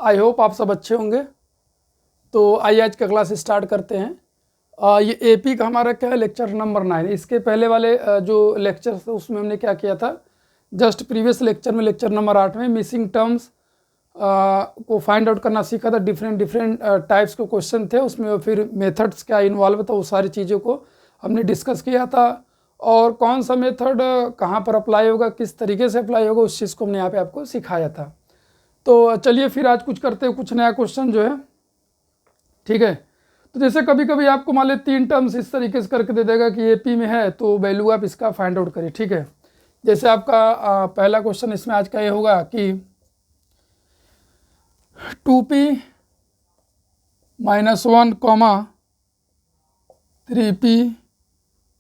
I hope आप सब अच्छे होंगे। तो आइए आज का क्लास स्टार्ट करते हैं। ये एपी का हमारा क्या है, लेक्चर नंबर 9। इसके पहले वाले जो लेक्चर थे उसमें हमने क्या किया था, जस्ट प्रीवियस लेक्चर में लेक्चर नंबर 8 में मिसिंग टर्म्स को फाइंड आउट करना सीखा था। डिफरेंट टाइप्स के क्वेश्चन थे उसमें, फिर मेथड्स क्या इन्वॉल्व था वो सारी चीज़ों को हमने डिस्कस किया था। और कौन सा मेथड कहाँ पर अप्लाई होगा, किस तरीके से अप्लाई होगा, उस चीज़ को हमने यहाँ पे आपको सिखाया था। तो चलिए फिर आज कुछ करते हैं, कुछ नया क्वेश्चन जो है, ठीक है। तो जैसे कभी कभी आपको मान लीजिए 3 टर्म्स इस तरीके से करके दे देगा कि एपी में है, तो वैल्यू आप इसका फाइंड आउट करिए, ठीक है। जैसे आपका पहला क्वेश्चन इसमें आज का ये होगा कि 2p -1, 3p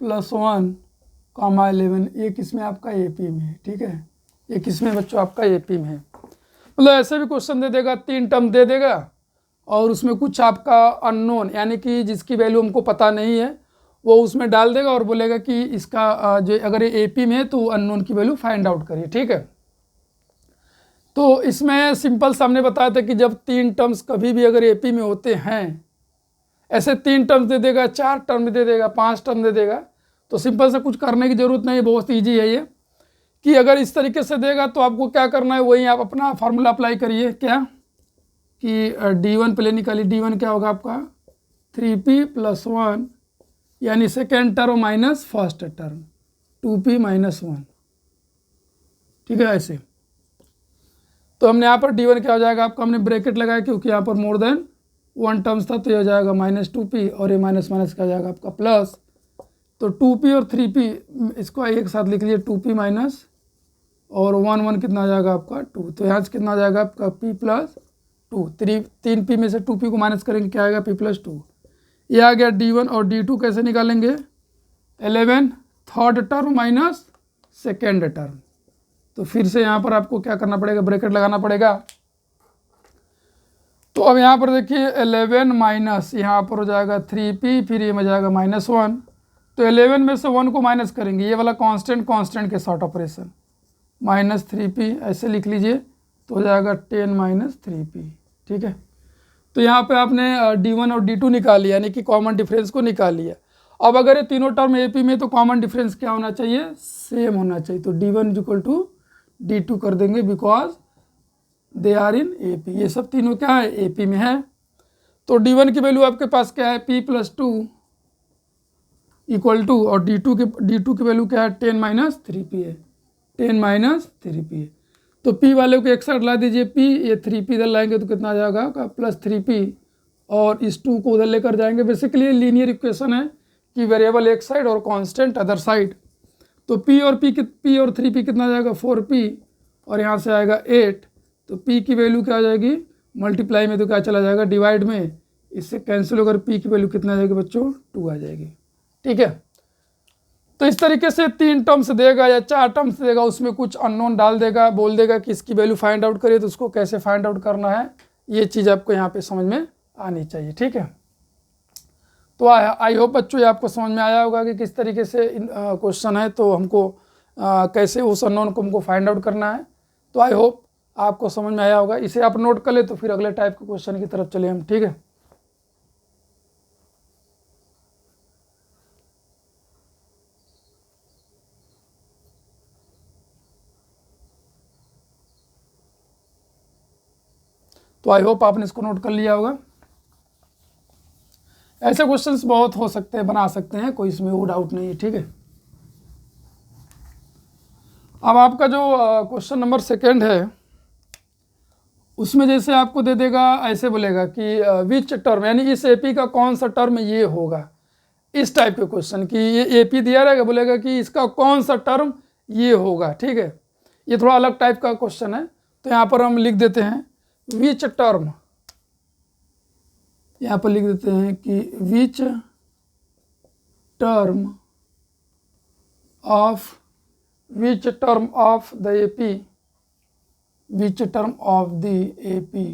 + 1, 11, ये किसमें आपका एपी में है, ठीक है। ये किसमें बच्चों आपका एपी में है। मतलब ऐसे भी क्वेश्चन दे देगा, 3 टर्म दे देगा और उसमें कुछ आपका अननोन यानी कि जिसकी वैल्यू हमको पता नहीं है वो उसमें डाल देगा और बोलेगा कि इसका जो अगर ये एपी में है तो अननोन की वैल्यू फाइंड आउट करिए, ठीक है। तो इसमें सिंपल सामने बताया था कि जब 3 टर्म्स कभी भी अगर एपी में होते हैं, ऐसे 3 टर्म्स दे देगा, 4 टर्म दे देगा, 5 टर्म दे देगा, तो सिंपल से कुछ करने की ज़रूरत नहीं, बहुत ईजी है ये। कि अगर इस तरीके से देगा तो आपको क्या करना है, वही आप अपना फार्मूला अप्लाई करिए। क्या कि d1 पहले निकालिए। d1 क्या होगा आपका 3p + 1 यानी second term minus first term 2p - 1, ठीक है। ऐसे तो हमने यहाँ पर d1 क्या हो जाएगा आपका, हमने ब्रैकेट लगाया क्योंकि यहाँ पर मोर देन 1 टर्म्स था, तो ये हो जाएगा -2p और ये माइनस माइनस क्या हो जाएगा आपका प्लस। तो 2p और 3p इसको एक साथ लिख लीजिए, 2p माइनस और 1 कितना आ जाएगा आपका 2, तो यहाँ से कितना आ जाएगा आपका p + 2। 3p में से 2p को माइनस करेंगे, क्या आएगा p + 2। ये आ गया d1। और d2 कैसे निकालेंगे, 11 third term minus second term. तो फिर से यहाँ पर आपको क्या करना पड़ेगा, ब्रैकेट लगाना पड़ेगा। तो अब यहाँ पर देखिए 11 माइनस यहाँ पर हो जाएगा 3p, फिर ये में जाएगा -1। तो 11 में से 1 को माइनस करेंगे, ये वाला कांस्टेंट के शॉर्ट ऑपरेशन -3p ऐसे लिख लीजिए, तो हो जाएगा 10 - 3p, ठीक है। तो यहाँ पे आपने d1 और d2 निकाल लिया, यानी कि कॉमन डिफरेंस को निकाल लिया। अब अगर ये तीनों टर्म एपी में तो कॉमन डिफरेंस क्या होना चाहिए, सेम होना चाहिए। तो d1 = d2 कर देंगे, because they are in AP, ये सब तीनों क्या है एपी में है। तो d1 की वैल्यू आपके पास क्या है p + 2 = और d2 की वैल्यू क्या है 10 - 3p है, 10 - 3p है। तो p वाले को एक साइड ला दीजिए, p ये 3p इधर लाएंगे तो कितना आ जाएगा +3p और इस 2 को उधर लेकर जाएंगे। बेसिकली लीनियर इक्वेशन है कि वेरिएबल एक साइड और कांस्टेंट अदर साइड। तो p और 3p कितना आ जाएगा 4p और यहाँ से आएगा 8। तो p की वैल्यू क्या आ जाएगी, मल्टीप्लाई में तो क्या चला जाएगा डिवाइड में, इससे कैंसिल होकर p की वैल्यू कितना आ जाएगी बच्चों 2 आ जाएगी, ठीक है। तो इस तरीके से 3 टर्म्स देगा या 4 टर्म्स देगा, उसमें कुछ अननोन डाल देगा, बोल देगा कि इसकी वैल्यू फाइंड आउट करिए, तो उसको कैसे फाइंड आउट करना है ये चीज़ आपको यहाँ पे समझ में आनी चाहिए, ठीक है। तो आई होप बच्चों ये आपको समझ में आया होगा कि किस तरीके से क्वेश्चन है, तो हमको कैसे उस अननोन को हमको फाइंड आउट करना है। तो आई होप आपको समझ में आया होगा। इसे आप नोट कर ले तो फिर अगले टाइप के क्वेश्चन की तरफ चले हम, ठीक है। तो आई होप आपने इसको नोट कर लिया होगा। ऐसे क्वेश्चंस बहुत हो सकते हैं, बना सकते हैं, कोई इसमें वो डाउट नहीं है, ठीक है। अब आपका जो क्वेश्चन नंबर 2 है उसमें जैसे आपको दे देगा, ऐसे बोलेगा कि विच टर्म यानी इस एपी का कौन सा टर्म ये होगा, इस टाइप के क्वेश्चन की ये एपी दिया रहेगा, बोलेगा कि इसका कौन सा टर्म ये होगा, ठीक है। ये थोड़ा अलग टाइप का क्वेश्चन है। तो यहाँ पर हम लिख देते हैं विच टर्म, यहाँ पर लिख देते हैं कि which term of the AP, which term of the AP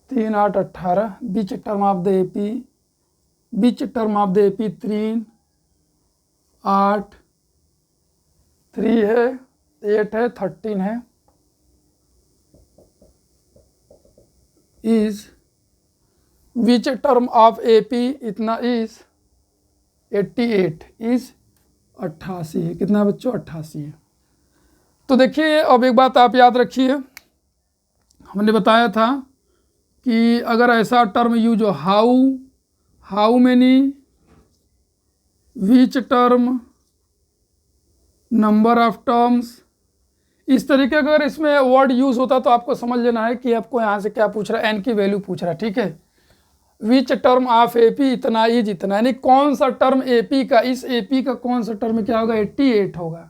तीन 8 18, which term of the AP 3 8 3 है, 8 है, 13 है, is which term of AP इतना इज 88 इज 88 है। कितना बच्चों? 88 है। तो देखिए अब एक बात आप याद रखिए, हमने बताया था कि अगर ऐसा टर्म यूज हो, how many, which term, number of terms, इस तरीके का अगर इसमें वर्ड यूज होता तो आपको समझ लेना है कि आपको यहाँ से क्या पूछ रहा है, एन की वैल्यू पूछ रहा है। ठीक है, विच टर्म ऑफ AP इतना इज इतना, यानी कौन सा टर्म AP का, इस AP का कौन सा टर्म क्या होगा? 88 होगा।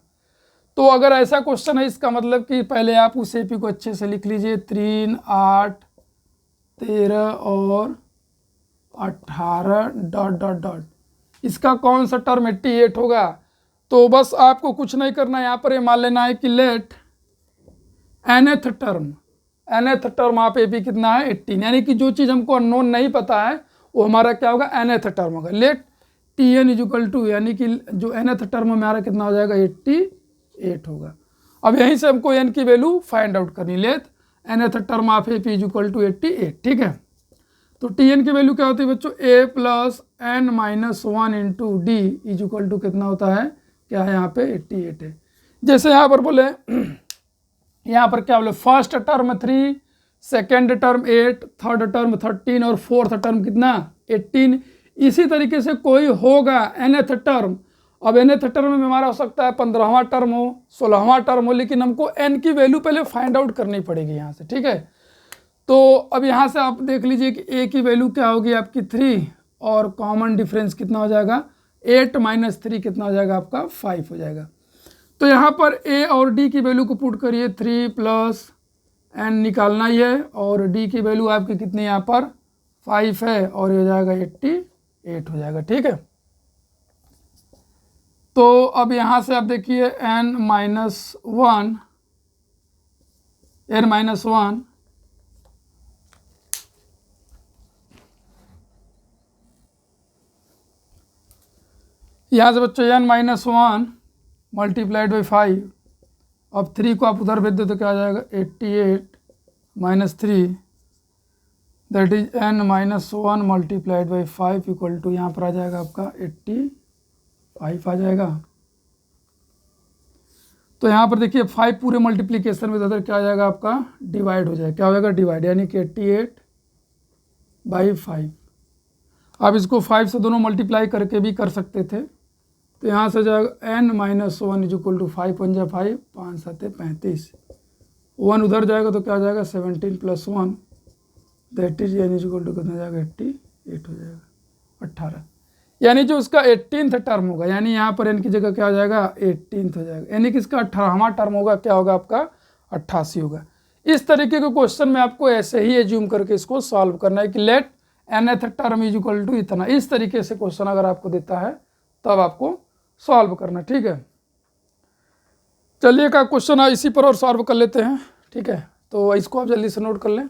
तो अगर ऐसा क्वेश्चन है, इसका मतलब कि पहले आप उस AP को अच्छे से लिख लीजिए, 3, 8, 13 और 18 डॉट डॉट डॉट, इसका कौन सा टर्म 88 होगा? तो बस आपको कुछ नहीं करना है, यहाँ पर ये मान लेना है कि let nth term of AP कितना है? 18, यानी कि जो चीज़ हमको अननोन नहीं पता है वो हमारा क्या होगा? nth टर्म होगा। लेट TN इक्वल टू, यानी कि जो nth टर्म हमारा कितना हो जाएगा? 88 होगा। अब यहीं से हमको n की वैल्यू फाइंड आउट करनी, let nth term of AP equal to 88। ठीक है, तो TN की वैल्यू क्या होती है बच्चों? A plus n minus 1 into D is equal to कितना होता है? क्या है यहाँ पे? 88 है। जैसे यहाँ पर बोले, यहाँ पर क्या बोले? First term 3, second term 8, third term 13 और फोर्थ टर्म कितना? 18। इसी तरीके से कोई होगा nth टर्म। अब nth टर्म में हमारा हो सकता है 15वां टर्म हो, 16वां टर्म हो, लेकिन हमको n की वैल्यू पहले फाइंड आउट करनी पड़ेगी यहाँ से। ठीक है, तो अब यहाँ से आप देख लीजिए कि A की वैल्यू क्या होगी आपकी? 3, और कॉमन डिफरेंस कितना हो जाएगा? 8 माइनस 3 कितना हो जाएगा आपका? 5 हो जाएगा। तो यहाँ पर A और D की वैल्यू को पुट करिए, 3 प्लस n निकालना ही है, और D की वैल्यू आपकी कितनी यहाँ पर? 5 है, और ये हो जाएगा 88 हो जाएगा। ठीक है, तो अब यहाँ से आप देखिए n माइनस 1, यहाँ से बच्चों n माइनस 1 मल्टीप्लाइड बाई 5, अब 3 को आप उधर भेज दो तो क्या आ जाएगा? 88 minus 3, that is n minus 1 multiplied by 5 equal to, यहाँ पर आ जाएगा आपका 85 आ जाएगा। तो यहाँ पर देखिए 5 पूरे मल्टीप्लीकेशन में उधर क्या आ जाएगा आपका? डिवाइड हो जाएगा। क्या हो जाएगा? डिवाइड, यानी कि 88 बाई 5। आप इसको 5 से दोनों मल्टीप्लाई करके भी कर सकते थे। तो यहाँ से जाएगा n minus 1 is equal to 5 पंजा 5, 5 7 35, 1 उधर जाएगा तो क्या आ जाएगा? 17 plus 1, that is n is equal to कितना जाएगा? 88 हो जाएगा, 18, यानी जो उसका 18th टर्म होगा, यानी यहाँ पर n की जगह क्या हो जाएगा? 18th हो जाएगा, यानी कि इसका 18वां टर्म होगा, क्या होगा आपका? 88 होगा। इस तरीके के क्वेश्चन में आपको ऐसे ही एज्यूम करके इसको सॉल्व करना है कि let nth term is equal to इतना। इस तरीके से क्वेश्चन अगर आपको देता है तब आपको सॉल्व करना। ठीक है, चलिए का क्वेश्चन इसी पर और सॉल्व कर लेते हैं। ठीक है, तो इसको आप जल्दी से नोट कर लें।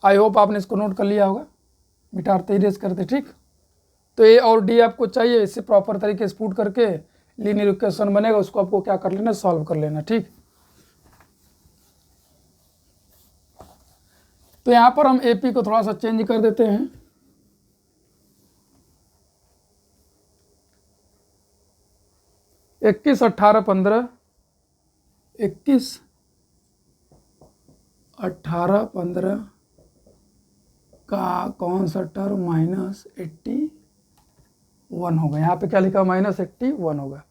आई होप आपने इसको नोट कर लिया होगा, मिटाते इरेज करते। ठीक, तो A और D आपको चाहिए, इसे प्रॉपर तरीके से पुट करके लीनियर इक्वेशन बनेगा, उसको आपको क्या कर लेना? सॉल्व कर लेना। ठीक, तो यहाँ पर हम AP को थोड़ा सा चेंज कर देते हैं। इक्कीस 18 15, 21 18 15 का कौन सा टर्म? माइनस 81 होगा। यहाँ पे क्या लिखा? माइनस 81 होगा।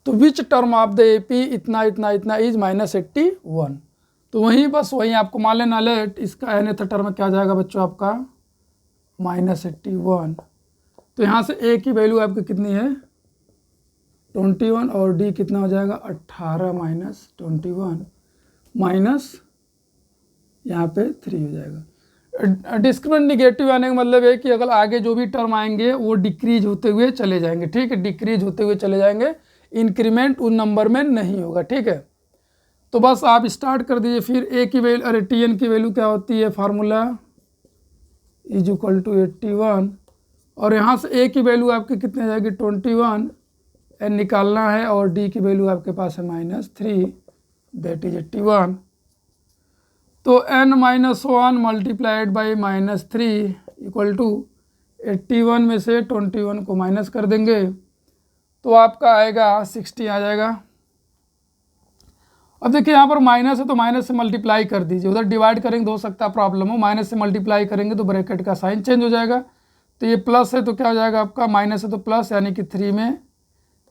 तो which term of the AP इतना इतना इतना इज माइनस 81। तो वहीं बस वहीं आपको मान लेना, लेट इसका nth टर्म क्या जाएगा बच्चों आपका? माइनस 81। तो यहाँ से A की वैल्यू आपकी कितनी है? 21, और D कितना हो जाएगा? 18 माइनस 21, माइनस यहाँ पे 3 हो जाएगा। डिस्क्रिमिनेंट निगेटिव आने का मतलब है कि अगर आगे जो भी टर्म आएंगे वो डिक्रीज होते हुए चले जाएंगे। ठीक है, डिक्रीज होते हुए चले जाएंगे, इंक्रीमेंट उन नंबर में नहीं होगा। ठीक है, तो बस आप स्टार्ट कर दीजिए। फिर A की वैल्यू, अरे TN की वैल्यू क्या होती है? फार्मूला इज इक्वल टू 81, और यहाँ से A की वैल्यू आपकी कितनी आ जाएगी? 21, n निकालना है और d की वैल्यू आपके पास है -3, दैट इज 81। तो n-1 multiplied by -3 equal to 81 में से 21 को माइनस कर देंगे तो आपका आएगा 60 आ जाएगा। अब देखिए यहाँ पर माइनस है तो माइनस से मल्टीप्लाई कर दीजिए, उधर डिवाइड करेंगे तो हो सकता है प्रॉब्लम हो, माइनस से मल्टीप्लाई करेंगे तो ब्रैकेट का साइन चेंज हो जाएगा। तो ये प्लस है तो क्या हो जाएगा आपका, माइनस है तो प्लस, यानी कि 3 में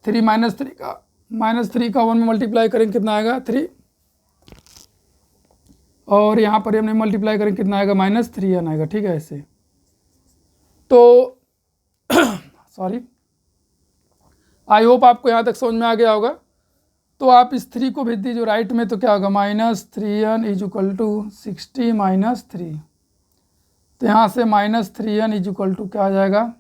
3 -3 का 1 में मल्टीप्लाई करेंगे कितना आएगा 3, और यहाँ पर हमने मल्टीप्लाई करेंगे कितना आएगा -3n आएगा। ठीक है, ऐसे तो सॉरी, आई होप आपको यहाँ तक समझ में आ गया होगा। तो आप इस 3 को भेज दीजिए राइट में, तो क्या होगा -3n इज इक्वल टू 60 - 3। तो यहाँ से -3n इज इक्वल टू क्या आ जाएगा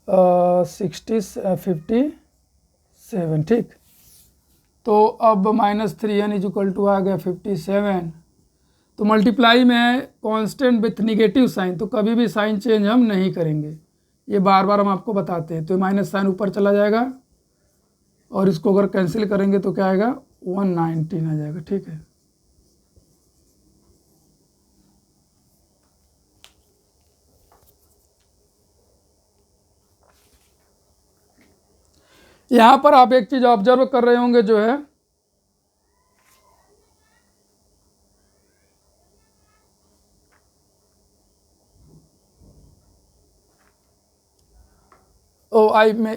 57। ठीक, तो अब -3n इज इक्वल टू आ गया 57। तो मल्टीप्लाई में है कांस्टेंट विथ निगेटिव साइन, तो कभी भी साइन चेंज हम नहीं करेंगे, ये बार बार हम आपको बताते हैं। तो माइनस साइन ऊपर चला जाएगा और इसको अगर कैंसिल करेंगे तो क्या आएगा 119 आ जाएगा। ठीक है, यहाँ पर आप एक चीज़ ऑब्जर्व कर रहे होंगे जो है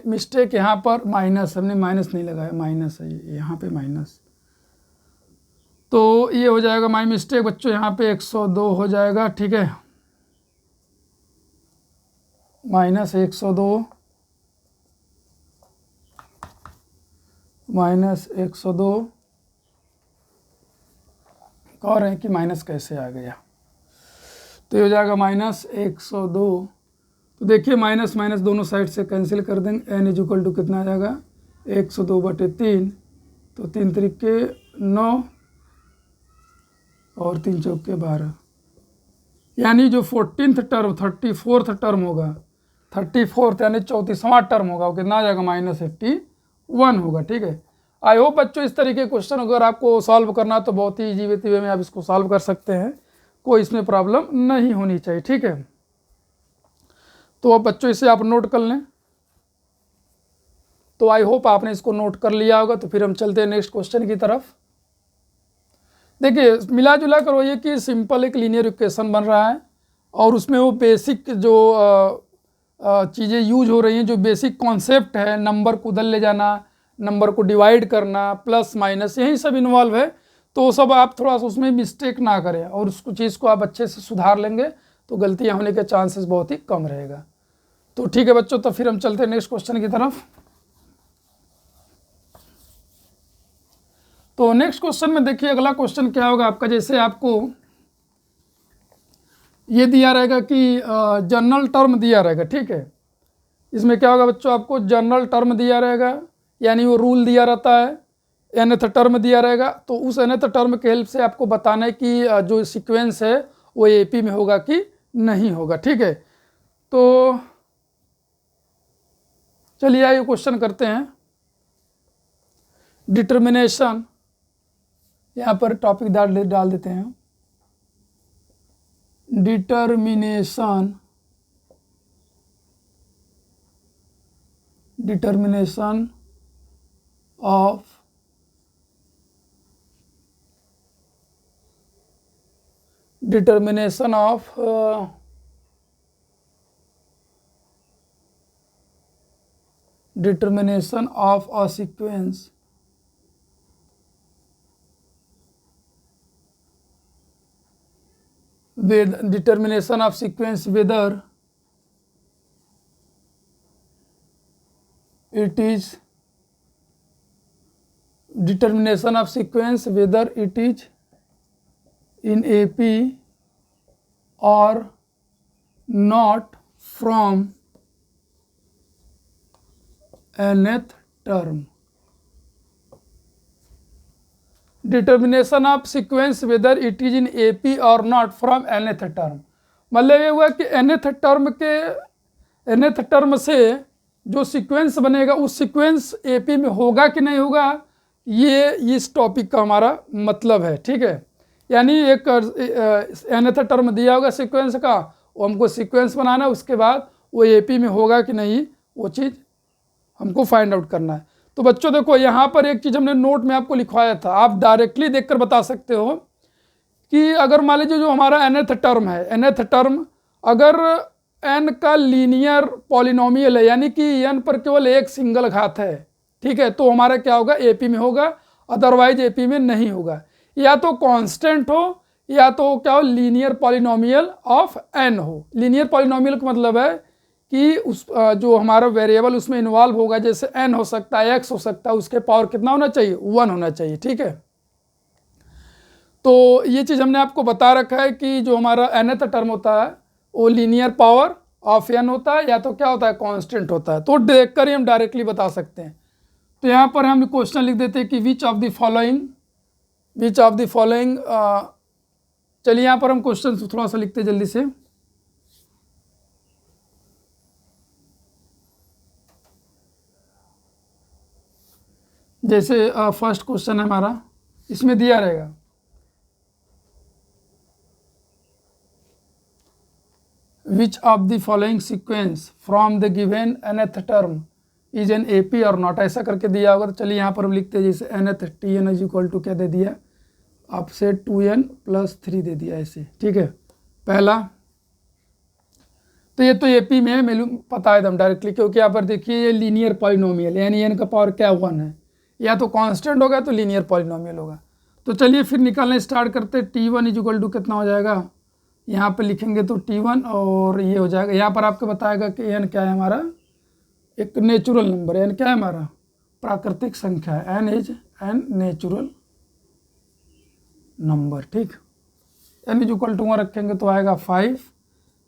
मिस्टेक, यहाँ पर माइनस, हमने माइनस नहीं लगाया, माइनस है ये, यहाँ पे माइनस, तो ये हो जाएगा माई मिस्टेक बच्चों, यहाँ पे 102 हो जाएगा। ठीक है, -102 कह रहे हैं कि माइनस कैसे आ गया, तो ये हो जाएगा -102। तो देखिए माइनस माइनस दोनों साइड से कैंसिल कर देंगे, n इज इक्वल टू कितना आ जाएगा 102/3, तो 3 तरीके 9 और 3 चौके 12, यानी जो 14th टर्म 34th टर्म होगा, 34th यानी 34वां टर्म होगा, वो कितना आ जाएगा -81 होगा। ठीक है, आई होप बच्चों इस तरीके के क्वेश्चन अगर आपको सॉल्व करना तो बहुत ही इजी वे में आप इसको सॉल्व कर सकते हैं, कोई इसमें प्रॉब्लम नहीं होनी चाहिए। ठीक है, तो अब बच्चों इसे आप नोट कर लें। तो आई होप आपने इसको नोट कर लिया होगा। तो फिर हम चलते हैं नेक्स्ट क्वेश्चन की तरफ। देखिए मिला जुला कर वही कि सिंपल एक लीनियर इक्वेशन बन रहा है और उसमें वो बेसिक जो चीज़ें यूज हो रही हैं, जो बेसिक कॉन्सेप्ट है, नंबर को उधर ले जाना, नंबर को डिवाइड करना, प्लस माइनस, यही सब इन्वॉल्व है। तो सब आप थोड़ा सा उसमें मिस्टेक ना करें और उस चीज़ को आप अच्छे से सुधार लेंगे तो गलतियाँ होने के चांसेस बहुत ही कम रहेगा। तो ठीक है बच्चों, तो फिर हम चलते हैं नेक्स्ट क्वेश्चन की तरफ। तो नेक्स्ट क्वेश्चन में देखिए अगला क्वेश्चन क्या होगा आपका, जैसे आपको ये दिया रहेगा कि जनरल टर्म दिया रहेगा। ठीक है, इसमें क्या होगा बच्चों, आपको जनरल टर्म दिया रहेगा, यानी वो रूल दिया रहता है, nth टर्म दिया रहेगा। तो उस nth टर्म के हेल्प से आपको बताना है कि जो सीक्वेंस है वो AP में होगा कि नहीं होगा। ठीक है, तो चलिए आइए क्वेश्चन करते हैं। डिटर्मिनेशन, यहाँ पर टॉपिक डाल देते हैं, determination of a sequence with determination of sequence whether it is determination of sequence whether it is in AP or not from nth term. Determination of sequence whether it is in AP और not from nth term, मतलब ये हुआ कि nth term के nth term से जो sequence बनेगा उस सीक्वेंस एपी में होगा कि नहीं होगा, ये इस टॉपिक का हमारा मतलब है। ठीक है, यानी एक nth टर्म दिया होगा सीक्वेंस का, वो हमको सीक्वेंस बनाना है, उसके बाद वो एपी में होगा कि नहीं वो चीज़ हमको फाइंड आउट करना है। तो बच्चों देखो यहाँ पर एक चीज़ हमने नोट में आपको लिखवाया था, आप डायरेक्टली देखकर बता सकते हो कि अगर मान लीजिए जो हमारा nth टर्म है, nth टर्म अगर n का लीनियर पॉलिनोमियल है, यानी कि n पर केवल एक सिंगल घात है, ठीक है, तो हमारा क्या होगा एपी में होगा, अदरवाइज एपी में नहीं होगा। या तो कांस्टेंट हो या तो क्या हो लीनियर पॉलिनोमियल ऑफ n हो। लीनियर पॉलिनोमियल का मतलब है कि उस जो हमारा वेरिएबल उसमें इन्वॉल्व होगा, जैसे n हो सकता है, x हो सकता है, उसके पावर कितना होना चाहिए 1 होना चाहिए। ठीक है, तो ये चीज़ हमने आपको बता रखा है कि जो हमारा nth टर्म होता है वो लीनियर पावर ऑफ n होता है या तो क्या होता है कांस्टेंट होता है। तो देखकर ही हम डायरेक्टली बता सकते हैं। तो यहाँ पर हम क्वेश्चन लिख देते हैं कि विच ऑफ द फॉलोइंग चलिए यहाँ पर हम क्वेश्चन थोड़ा सा लिखते हैं जल्दी से। जैसे फर्स्ट क्वेश्चन है हमारा, इसमें दिया रहेगा which of the following sequence from the given nth term is an AP or not, ऐसा करके दिया होगा। तो चलिए यहाँ पर हम लिखते हैं जैसे nth tn is equal to क्या दे दिया आपसे 2n + 3 दे दिया ऐसे। ठीक है, पहला तो ये तो एपी में है, मालूम पता है एकदम डायरेक्टली, क्योंकि यहाँ पर देखिए ये लीनियर पॉलिनोमियल यानी n का पावर क्या 1 है, या तो कांस्टेंट होगा तो लीनियर पॉलिनोमियल होगा। तो चलिए फिर निकालने स्टार्ट करते। t1 इज इक्वल टू कितना हो जाएगा, यहाँ पे लिखेंगे तो t1 और ये हो जाएगा। यहाँ पर आपको बताएगा कि n क्या है हमारा, एक नेचुरल नंबर है, n क्या है हमारा प्राकृतिक संख्या है, n is n natural number. ठीक, n इज इक्वल टू 1 रखेंगे तो आएगा 5,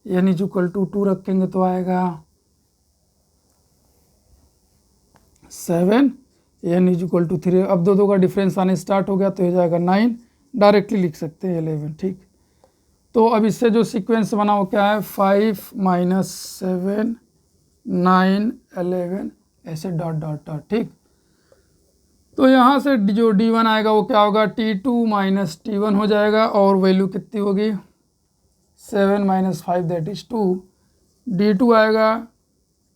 n इज इक्वल टू 2 रखेंगे तो आएगा 7, n इज इक्वल टू 3। अब दो का डिफरेंस आने स्टार्ट हो गया तो हो जाएगा 9, डायरेक्टली लिख सकते हैं 11। ठीक, तो अब इससे जो सीक्वेंस बना वो क्या है 5 - 7 9 11 ऐसे डॉट डॉट डॉट। ठीक, तो यहाँ से जो d1 आएगा वो क्या होगा t2 - t1 हो जाएगा, और वैल्यू कितनी होगी 7 - 5 दैट इज 2। d2 आएगा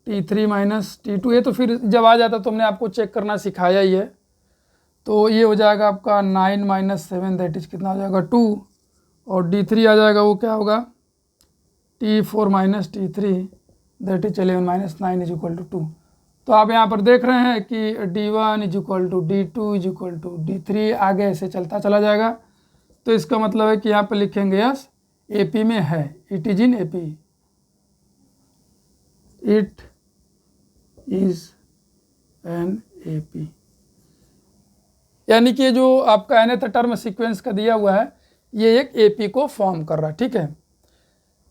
t3 - t2, ये तो फिर जब आ जाता तो हमने आपको चेक करना सिखाया ही है। तो ये हो जाएगा आपका 9 - 7 दैट इज कितना हो जाएगा 2, और d3 आ जाएगा वो क्या होगा t4 - t3 that is 11 - 9 is equal to 2। तो आप यहाँ पर देख रहे हैं कि d1 is equal to d2 is equal to d3, आगे ऐसे चलता चला जाएगा। तो इसका मतलब है कि यहाँ पर लिखेंगे यस एपी में है, it is in AP, it is an AP, यानी कि जो आपका nth टर्म सीक्वेंस का दिया हुआ है ये एक एपी को फॉर्म कर रहा है। ठीक है,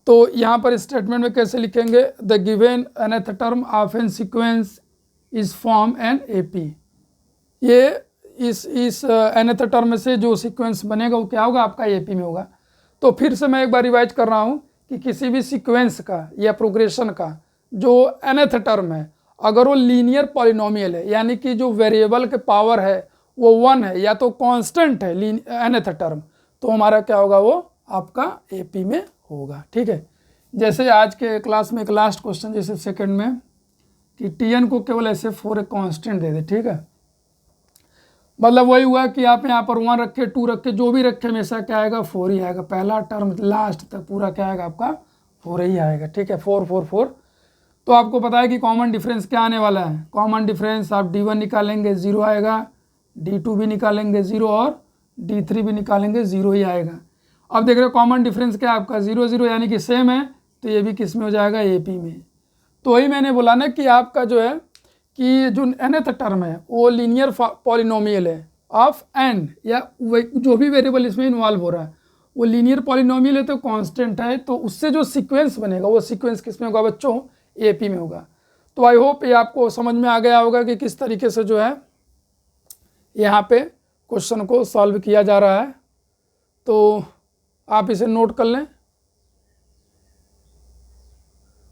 तो यहाँ पर स्टेटमेंट में कैसे लिखेंगे the given nth term of an sequence is form an AP, ये इस nth टर्म में से जो सीक्वेंस बनेगा वो क्या होगा आपका एपी में होगा। तो फिर से मैं एक बार रिवाइज कर रहा हूँ कि किसी भी सीक्वेंस का या प्रोग्रेशन का जो nth टर्म है अगर वो लीनियर पॉलिनोमियल है, यानी कि जो वेरिएबल के पावर है वो 1 है या तो कांस्टेंट है nth टर्म, तो हमारा क्या होगा वो आपका एपी में होगा। ठीक है, जैसे आज के क्लास में एक लास्ट क्वेश्चन जैसे सेकंड में कि tn को केवल ऐसे 4 एक कांस्टेंट दे दे। ठीक है, मतलब वही हुआ कि आप यहाँ पर 1 रखे 2 रखे जो भी रखे हमेशा क्या आएगा 4 ही आएगा, पहला टर्म लास्ट तक पूरा क्या आएगा आपका 4 ही आएगा। ठीक है, 4 4 4। तो आपको पता है कि कॉमन डिफरेंस क्या आने वाला है, कॉमन डिफरेंस आप d1 निकालेंगे 0 आएगा, d2 भी निकालेंगे 0 और d3 भी निकालेंगे 0 ही आएगा। अब देख रहे हो कॉमन डिफरेंस क्या है आपका 0 0, यानी कि सेम है, तो ये भी किस में हो जाएगा एपी में। तो वही मैंने बोला ना कि आपका जो है कि जो nth टर्म है वो लीनियर पॉलिनोमियल है ऑफ n, या जो भी वेरिएबल इसमें इन्वॉल्व हो रहा है वो लीनियर पॉलिनोमियल है तो कांस्टेंट है, तो उससे जो सीक्वेंस बनेगा वो सीक्वेंस किस में होगा बच्चों एपी में होगा। तो आई होप ये आपको समझ में आ गया होगा कि किस तरीके से जो है यहाँ पे क्वेश्चन को सॉल्व किया जा रहा है। तो आप इसे नोट कर लें।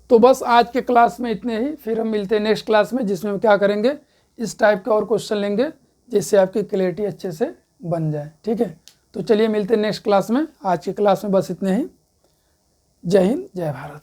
तो बस आज के क्लास में इतने ही, फिर हम मिलते हैं नेक्स्ट क्लास में, जिसमें हम क्या करेंगे, इस टाइप के और क्वेश्चन लेंगे जिससे आपकी क्लैरिटी अच्छे से बन जाए। ठीक है, तो चलिए मिलते हैं नेक्स्ट क्लास में। आज की क्लास में बस इतने ही। जय हिंद, जय भारत।